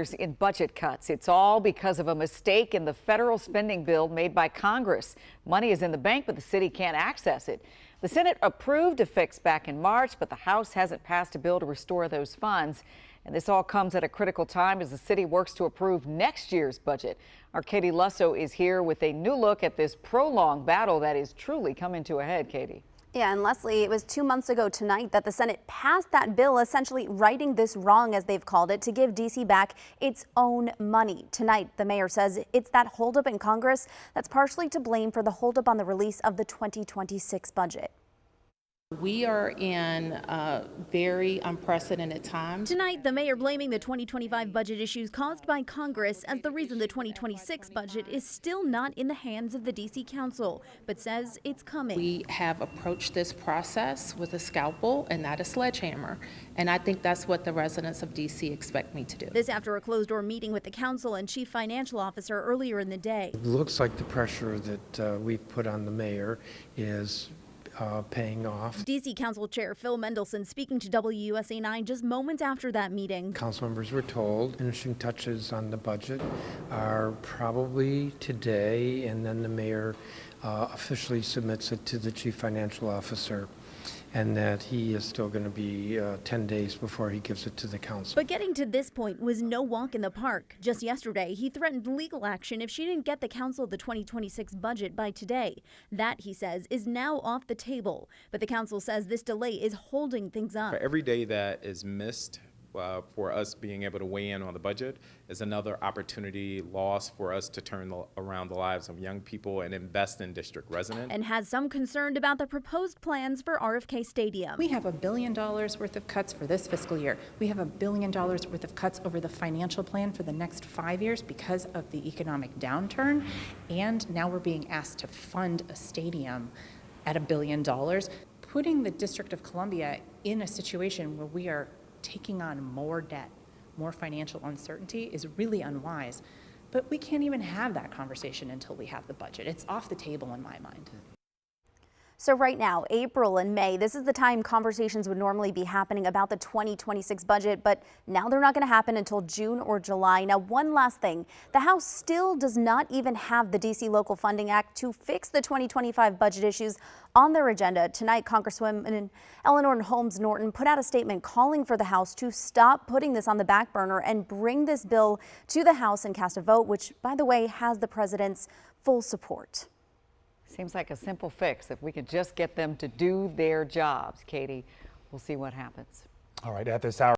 In budget cuts. It's all because of a mistake in the federal spending bill made by Congress. Money is in the bank, but the city can't access it. The Senate approved a fix back in March, but the House hasn't passed a bill to restore those funds. And this all comes at a critical time as the city works to approve next year's budget. Our Katie Lusso is here with a new look at this prolonged battle that is truly coming to a head. Katie. Yeah, and Leslie, it was 2 months ago tonight that the Senate passed that bill, essentially righting this wrong, as they've called it, to give D.C. back its own money. Tonight, the mayor says it's that holdup in Congress that's partially to blame for the holdup on the release of the 2026 budget. We are in very unprecedented times. Tonight, the mayor blaming the 2025 budget issues caused by Congress as the reason the 2026 budget is still not in the hands of the D.C. Council, but says it's coming. We have approached this process with a scalpel and not a sledgehammer, and I think that's what the residents of D.C. expect me to do. This after a closed-door meeting with the council and chief financial officer earlier in the day. It looks like the pressure that we've put on the mayor is paying off. D.C. Council Chair Phil Mendelson speaking to WUSA 9 just moments after that meeting. Council members were told finishing touches on the budget are probably today, and then the mayor officially submits it to the chief financial officer, and that he is still going to be 10 days before he gives it to the council. But getting to this point was no walk in the park. Just yesterday, he threatened legal action if she didn't get the council the 2026 budget by today. That, he says, is now off the table. But the council says this delay is holding things up. Every day that is missed for us being able to weigh in on the budget is another opportunity lost for us to turn around the lives of young people and invest in district residents. And has some concerned about the proposed plans for RFK Stadium. We have $1 billion worth of cuts for this fiscal year. We have $1 billion worth of cuts over the financial plan for the next 5 years because of the economic downturn. And now we're being asked to fund a stadium at $1 billion, putting the District of Columbia in a situation where we are taking on more debt, more financial uncertainty is really unwise. But we can't even have that conversation until we have the budget. It's off the table in my mind. So right now, April and May, this is the time conversations would normally be happening about the 2026 budget, but now they're not going to happen until June or July. Now, one last thing, the House still does not even have the D.C. Local Funding Act to fix the 2025 budget issues on their agenda. Tonight, Congresswoman Eleanor Holmes Norton put out a statement calling for the House to stop putting this on the back burner and bring this bill to the House and cast a vote, which, by the way, has the president's full support. Seems like a simple fix. If we could just get them to do their jobs, Katie, we'll see what happens. All right, at this hour.